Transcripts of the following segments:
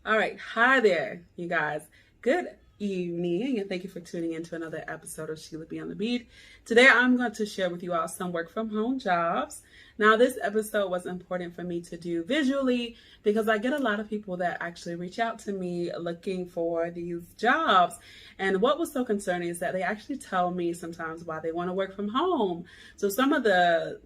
All right. Hi there, you guys. Good evening, and thank you for tuning in to another episode of Sheila B on the Beat. Today, I'm going to share with you all some work from home jobs. Now, this episode was important for me to do visually because I get a lot of people that actually reach out to me looking for these jobs. And what was so concerning is that they actually tell me sometimes why they want to work from home. So some of the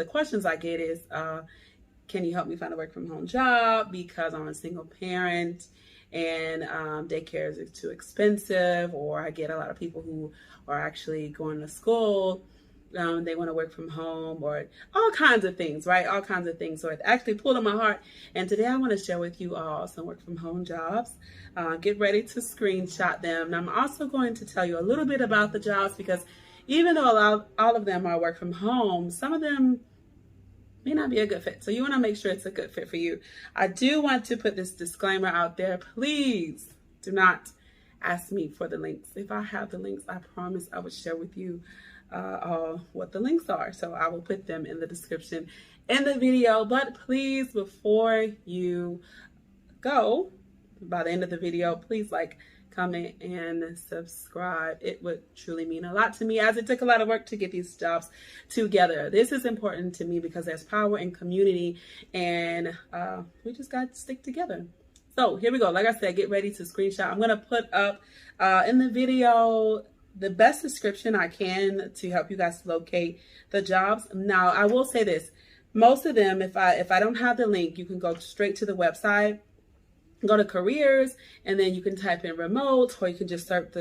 questions I get is, can you help me find a work from home job because I'm a single parent and daycare is too expensive, or I get a lot of people who are actually going to school. They want to work from home, or all kinds of things, right? All kinds of things. So it actually pulled on my heart. And today I want to share with you all some work from home jobs. Get ready to screenshot them. And I'm also going to tell you a little bit about the jobs because even though all of them are work from home, some of them may not be a good fit. So you want to make sure it's a good fit for you. I do want to put this disclaimer out there. Please do not ask me for the links. If I have the links, I promise I will share with you what the links are. So I will put them in the description in the video. But please, before you go, by the end of the video, please comment, and subscribe. It would truly mean a lot to me, as it took a lot of work to get these jobs together. This is important to me because there's power in community, and we just got to stick together. So here we go. Like I said, get ready to screenshot. I'm going to put up in the video the best description I can to help you guys locate the jobs. Now, I will say this. Most of them, if I don't have the link, you can go straight to the website. Go to careers, and then you can type in remote, or you can just search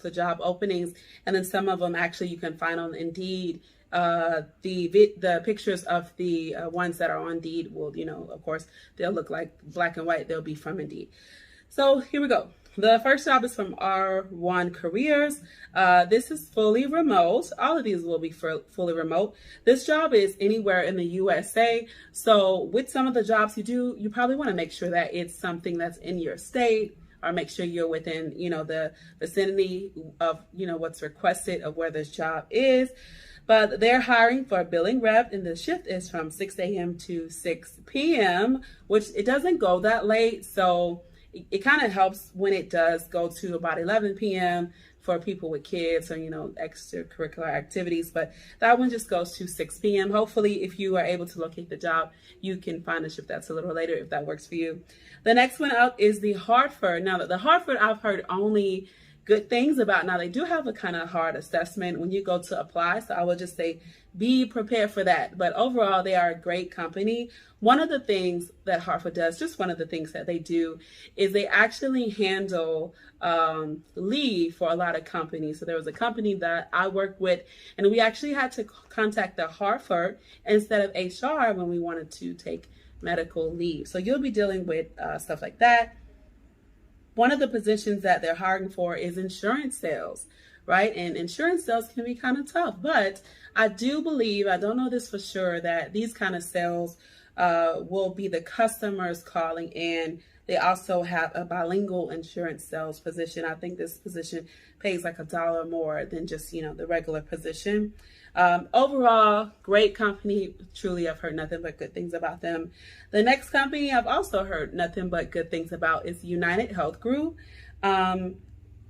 the job openings, and then some of them actually you can find on Indeed. The pictures of the ones that are on Indeed will, of course, they'll look like black and white. They'll be from Indeed. So here we go. The first job is from R1 Careers. This is fully remote. All of these will be fully remote. This job is anywhere in the USA. So with some of the jobs you probably want to make sure that it's something that's in your state, or make sure you're within, the vicinity of, what's requested of where this job is. But they're hiring for a billing rep, and the shift is from 6 a.m. to 6 p.m., which it doesn't go that late. So it kind of helps when it does go to about 11 p.m. for people with kids or, extracurricular activities. But that one just goes to 6 p.m. Hopefully, if you are able to locate the job, you can find a shift that's a little later if that works for you. The next one up is the Hartford. Now, the Hartford, I've heard only good things about. Now, they do have a kind of hard assessment when you go to apply. So I will just say, be prepared for that. But overall, they are a great company. One of the things that Hartford does, just one of the things that they do, is they actually handle leave for a lot of companies. So there was a company that I worked with, and we actually had to contact the Hartford instead of HR when we wanted to take medical leave. So you'll be dealing with stuff like that. One of the positions that they're hiring for is insurance sales, right? And insurance sales can be kind of tough, but I do believe, I don't know this for sure, that these kind of sales will be the customers calling in. They also have a bilingual insurance sales position. I think this position pays like $1 more than just, the regular position. Overall, great company. Truly, I've heard nothing but good things about them. The next company I've also heard nothing but good things about is United Health Group.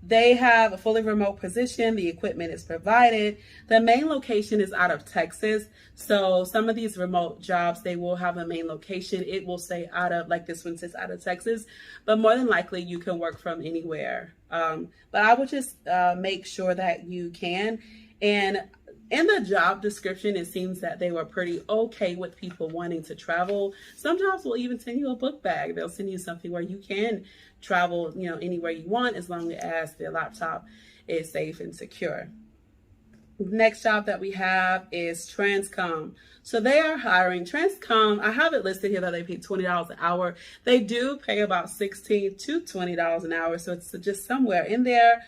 They have a fully remote position. The equipment is provided. The main location is out of Texas. So some of these remote jobs, they will have a main location. It will say out of, like this one says out of Texas, but more than likely you can work from anywhere. But I would just make sure that you can. And in the job description, it seems that they were pretty okay with people wanting to travel. Some jobs will even send you a book bag. They'll send you something where you can travel, anywhere you want, as long as the laptop is safe and secure. Next job that we have is Transcom. So they are hiring. Transcom, I have it listed here that they pay $20 an hour. They do pay about $16 to $20 an hour. So it's just somewhere in there.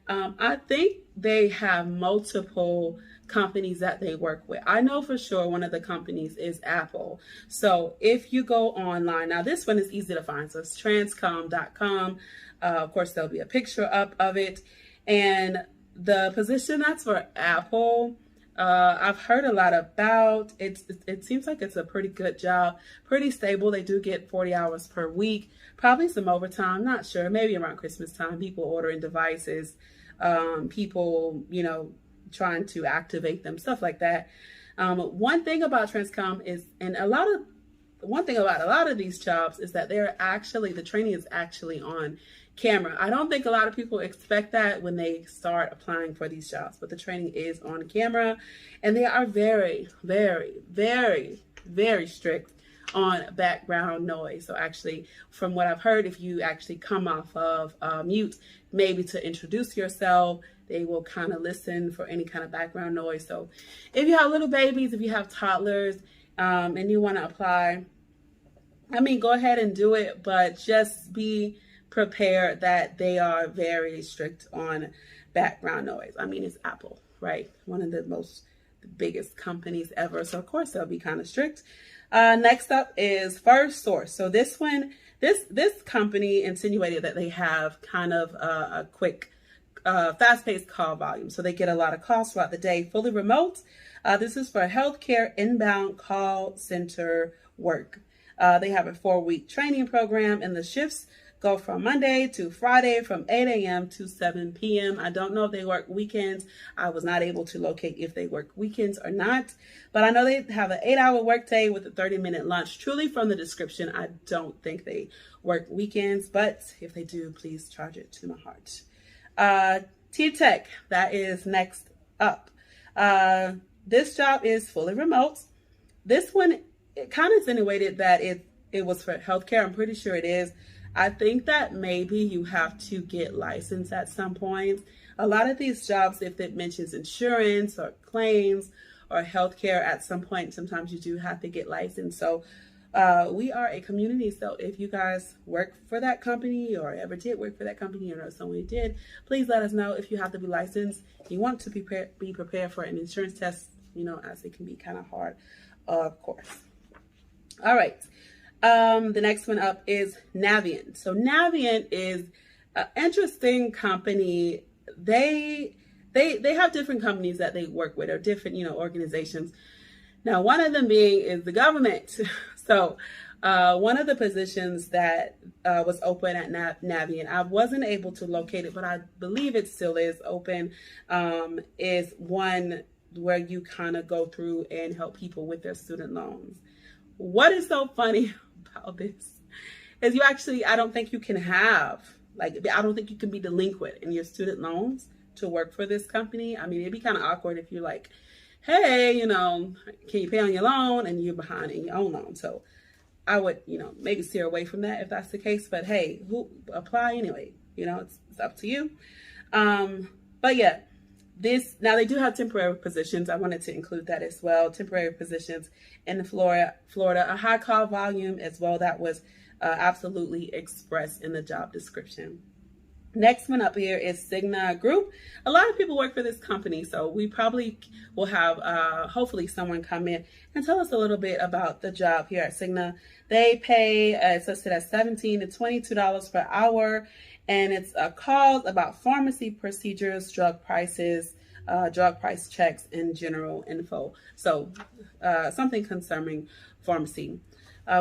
I think they have multiple companies that they work with. I know for sure one of the companies is Apple. So if you go online, now this one is easy to find. So it's transcom.com. Of course, there'll be a picture up of it. And the position that's for Apple, I've heard a lot about it. It seems like it's a pretty good job, pretty stable. They do get 40 hours per week, probably some overtime. Not sure. Maybe around Christmas time, people ordering devices, people, trying to activate them, stuff like that. One thing about Transcom is, one thing about a lot of these jobs is that the training is actually on camera. I don't think a lot of people expect that when they start applying for these jobs, but the training is on camera, and they are very, very, very, very strict on background noise. So actually, from what I've heard, if you actually come off of mute, maybe to introduce yourself, they will kind of listen for any kind of background noise. So if you have little babies, if you have toddlers, and you want to apply, go ahead and do it, but just be prepared that they are very strict on background noise. It's Apple, right? One of the biggest companies ever. So of course they'll be kind of strict. Next up is First Source. So this company insinuated that they have kind of a quick, fast-paced call volume. So they get a lot of calls throughout the day, fully remote. This is for healthcare inbound call center work. They have a 4-week training program, and the shifts go from Monday to Friday from 8 a.m. to 7 p.m. I don't know if they work weekends. I was not able to locate if they work weekends or not, but I know they have an 8-hour workday with a 30-minute lunch. Truly, from the description, I don't think they work weekends, but if they do, please charge it to my heart. T-Tech, that is next up. This job is fully remote. This one, it kind of insinuated that it was for healthcare. I'm pretty sure it is. I think that maybe you have to get licensed at some point. A lot of these jobs, if it mentions insurance or claims or healthcare at some point, sometimes you do have to get licensed. So we are a community. So if you guys work for that company or ever did work for that company or know someone who did, please let us know if you have to be licensed. You want to be prepared for an insurance test, as it can be kind of hard, of course. All right. The next one up is Navient. So Navient is an interesting company. They have different companies that they work with, or different, organizations. Now, one of them is the government. So one of the positions that was open at Navient, I wasn't able to locate it, but I believe it still is open, is one where you kind of go through and help people with their student loans. What is so funny about this is I don't think you can I don't think you can be delinquent in your student loans to work for this company. It'd be kind of awkward if you're like, hey, can you pay on your loan, and you're behind in your own loan. So I would, maybe steer away from that if that's the case, but hey, who apply anyway? It's up to you. But yeah, now they do have temporary positions. I wanted to include that as well. Temporary positions in Florida, a high call volume as well. That was absolutely expressed in the job description. Next one up here is Cigna Group. A lot of people work for this company, so we probably will have hopefully someone come in and tell us a little bit about the job here at Cigna. They pay, it's listed at $17 to $22 per hour, and it's calls about pharmacy procedures, drug prices, drug price checks, and general info. So something concerning pharmacy.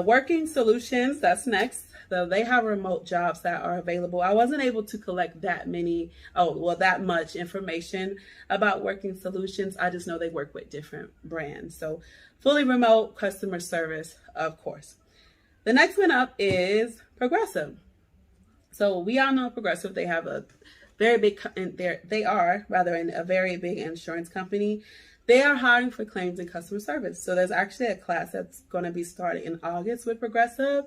Working Solutions, that's next. So they have remote jobs that are available. I wasn't able to collect that much information about Working Solutions. I just know they work with different brands. So fully remote customer service, of course. The next one up is Progressive. So we all know Progressive. They have a very big, they are a very big insurance company. They are hiring for claims and customer service. So there's actually a class that's going to be started in August with Progressive.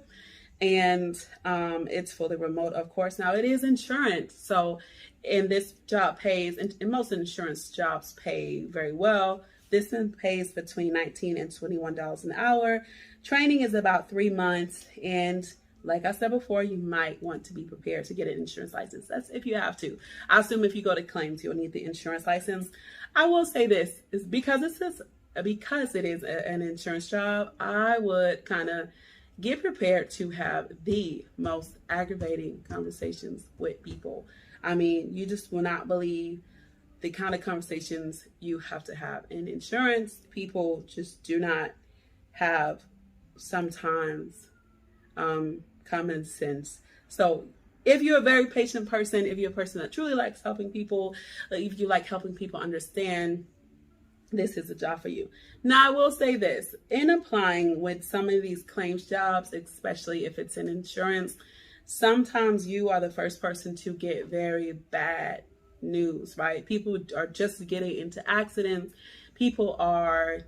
And it's fully remote, of course. Now, it is insurance. So, and this job pays, and most insurance jobs pay very well. This one pays between $19 and $21 an hour. Training is about 3 months. And like I said before, you might want to be prepared to get an insurance license. That's if you have to. I assume if you go to claims, you'll need the insurance license. I will say this is because it is an insurance job, I would kind of get prepared to have the most aggravating conversations with people. You just will not believe the kind of conversations you have to have. In insurance, people just do not have sometimes common sense. So if you're a very patient person, if you're a person that truly likes helping people, if you like helping people understand, this is a job for you. Now, I will say this, in applying with some of these claims jobs, especially if it's in insurance, sometimes you are the first person to get very bad news, right? People are just getting into accidents. People are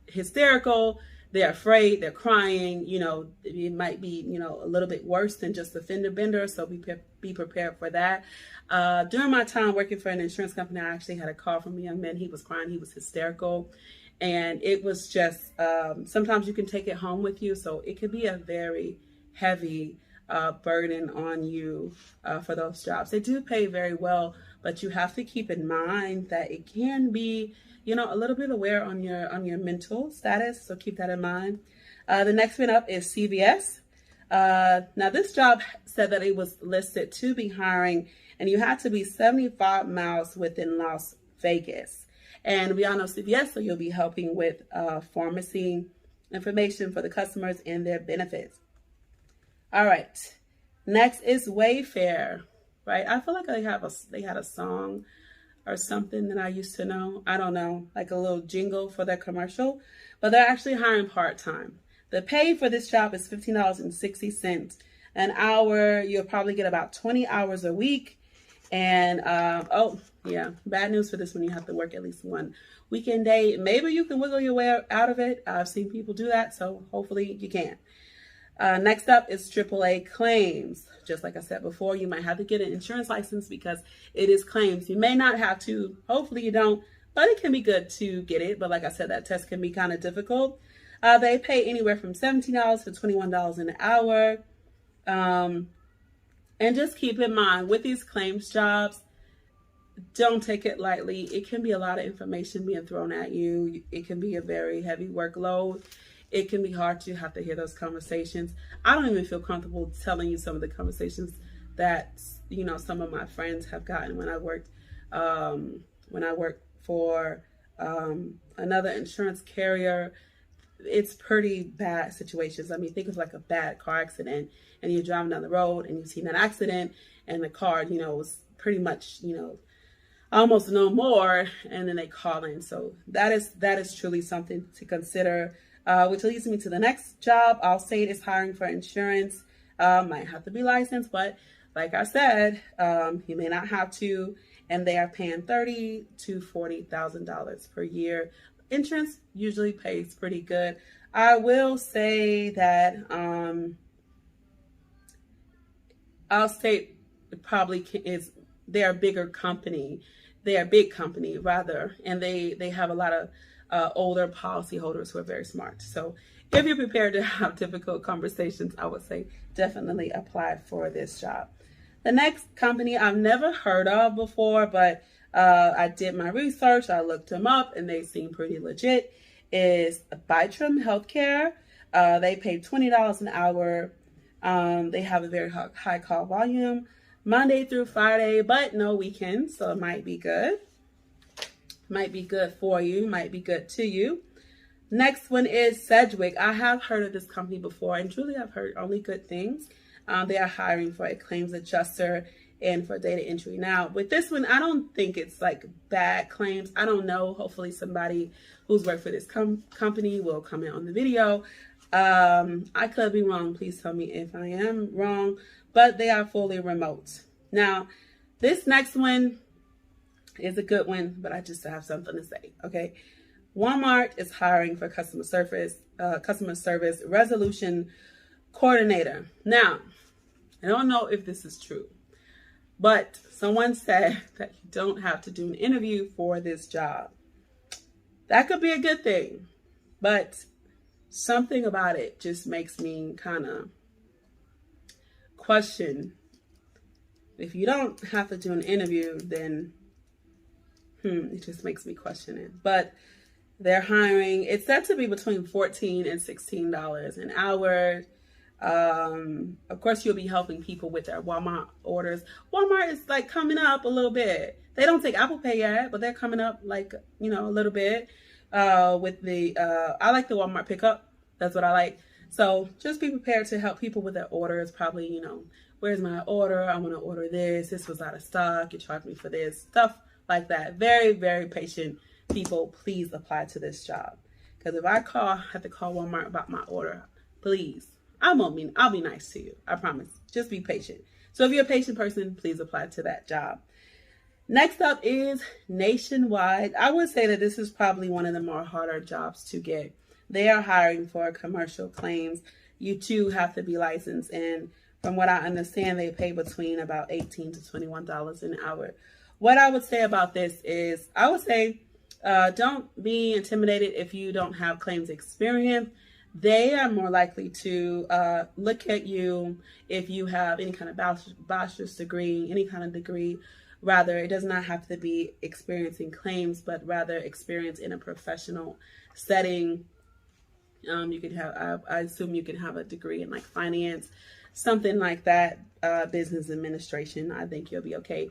hysterical. They're afraid. They're crying. You know, it might be, you know, a little bit worse than just a fender bender. So be prepared for that. During my time working for an insurance company, I actually had a call from a young man. He was crying. He was hysterical. And it was just, sometimes you can take it home with you. So it could be a very heavy burden on you for those jobs. They do pay very well, but you have to keep in mind that it can be, you know, a little bit aware on your mental status. So keep that in mind. The next one up is CVS. Now this job said that it was listed to be hiring, and you had to be 75 miles within Las Vegas. And we all know CVS, so you'll be helping with pharmacy information for the customers and their benefits. All right, next is Wayfair, right? I feel like they had a song or something that I used to know. I don't know, like a little jingle for their commercial, but they're actually hiring part-time. The pay for this job is $15.60 an hour. You'll probably get about 20 hours a week. And, oh yeah, bad news for this one. You have to work at least one weekend day. Maybe you can wiggle your way out of it. I've seen people do that, so hopefully you can. Next up is AAA claims. Just like I said before, you might have to get an insurance license because it is claims. You may not have to, hopefully you don't, but it can be good to get it. But like I said, that test can be kind of difficult. They pay anywhere from $17 to $21 an hour. And just keep in mind, with these claims jobs, don't take it lightly. It can be a lot of information being thrown at you. It can be a very heavy workload. It can be hard to have to hear those conversations. I don't even feel comfortable telling you some of the conversations that, you know, some of my friends have gotten when I worked for another insurance carrier. It's pretty bad situations. I mean, think of like a bad car accident and you're driving down the road and you've seen that accident and the car, you know, was pretty much, you know, almost no more, and then they call in. So that is truly something to consider. Which leads me to the next job. I'll say it is hiring for insurance. Might have to be licensed, but like I said, you may not have to, and they are paying $30,000 to $40,000 per year. Insurance usually pays pretty good. I will say that I'll say it probably is. They're a bigger company. They are a big company rather, and they have a lot of older policyholders who are very smart. So if you're prepared to have difficult conversations, I would say definitely apply for this job. The next company I've never heard of before, but I did my research. I looked them up and they seem pretty legit, is Bytram Healthcare. They pay $20 an hour. They have a very high call volume, Monday through Friday, but no weekends. So it might be good. Might be good for you, might be good to you. Next one is Sedgwick. I have heard of this company before, and truly I've heard only good things. They are hiring for a claims adjuster and for data entry. Now, with this one, I don't think it's like bad claims. I don't know. Hopefully somebody who's worked for this company will comment on the video. I could be wrong. Please tell me if I am wrong, but they are fully remote. Now, this next one is a good one, but I just have something to say. Okay, Walmart is hiring for customer service resolution coordinator. Now, I don't know if this is true, but someone said that you don't have to do an interview for this job. That could be a good thing, but something about it just makes me kind of question. If you don't have to do an interview, then it just makes me question it. But they're hiring. It's said to be between $14 and $16 an hour. Of course, you'll be helping people with their Walmart orders. Walmart is like coming up a little bit. They don't take Apple Pay yet, but they're coming up like, you know, a little bit with the, I like the Walmart pickup. That's what I like. So just be prepared to help people with their orders. Probably, you know, where's my order? I want to order this. This was out of stock. You charged me for this. Stuff like that. Very, very patient people. Please apply to this job. Because if I have to call Walmart about my order, please, I'll be nice to you. I promise. Just be patient. So if you're a patient person, please apply to that job. Next up is Nationwide. I would say that this is probably one of the more harder jobs to get. They are hiring for commercial claims. You too have to be licensed, and from what I understand, they pay between about $18 to $21 an hour. What I would say about this is, I would say, don't be intimidated if you don't have claims experience. They are more likely to look at you if you have any kind of bachelor's degree, any kind of degree. Rather, it does not have to be experience in claims, but rather experience in a professional setting. You could have, I assume you can have a degree in like finance, something like that, business administration. I think you'll be okay.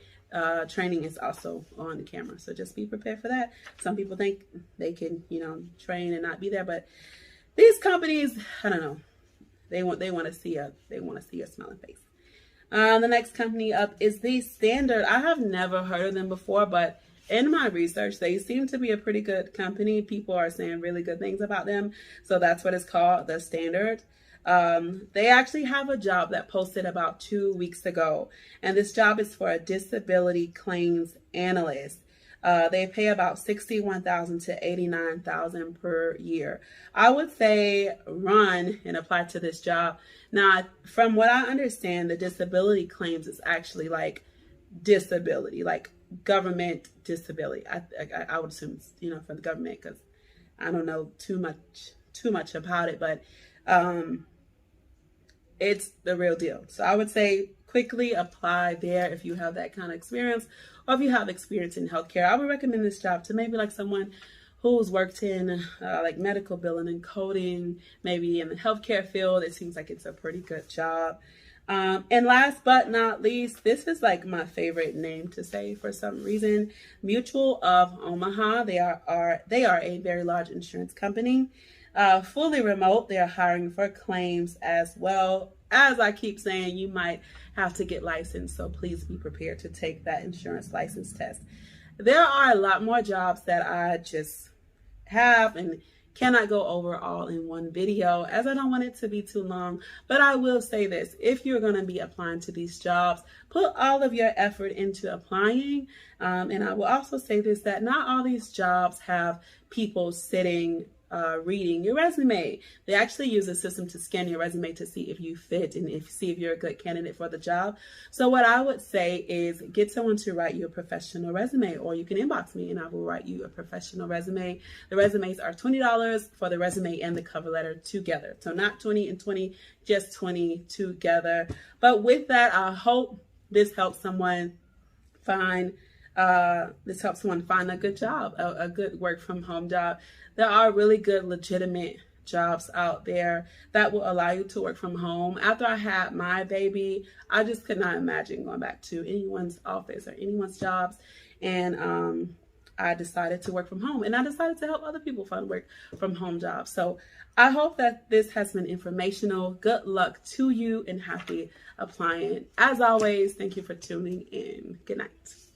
Training is also on the camera, so just be prepared for that. Some people think they can, you know, train and not be there, but these companies, I don't know, they want to see a smiling face. The next company up is The Standard. I have never heard of them before, but in my research, they seem to be a pretty good company. People are saying really good things about them. So that's what it's called, The Standard. They actually have a job that posted about 2 weeks ago. And this job is for a disability claims analyst. They pay about $61,000 to $89,000 per year. I would say run and apply to this job. Now, from what I understand, the disability claims is actually like disability, like government disability. I would assume it's, you know, for the government, because I don't know too much about it, but it's the real deal. So I would say quickly apply there if you have that kind of experience, or if you have experience in healthcare. I would recommend this job to maybe like someone who's worked in like medical billing and coding, maybe in the healthcare field. It seems like it's a pretty good job. And last but not least, this is like my favorite name to say for some reason, Mutual of Omaha. They are a very large insurance company, fully remote. They are hiring for claims as well. As I keep saying, you might have to get licensed, so please be prepared to take that insurance license test. There are a lot more jobs that I just have and cannot go over all in one video, as I don't want it to be too long. But I will say this: if you're going to be applying to these jobs, put all of your effort into applying. And I will also say this, that not all these jobs have people sitting reading your resume. They actually use a system to scan your resume to see if you fit and see if you're a good candidate for the job. So what I would say is get someone to write you a professional resume, or you can inbox me and I will write you a professional resume. The resumes are $20 for the resume and the cover letter together. So not 20 and 20, just 20 together. But with that, I hope this helps someone find a good job, a good work from home job. There are really good, legitimate jobs out there that will allow you to work from home. After I had my baby, I just could not imagine going back to anyone's office or anyone's jobs. And I decided to work from home, and I decided to help other people find work from home jobs. So I hope that this has been informational. Good luck to you and happy applying. As always, thank you for tuning in. Good night.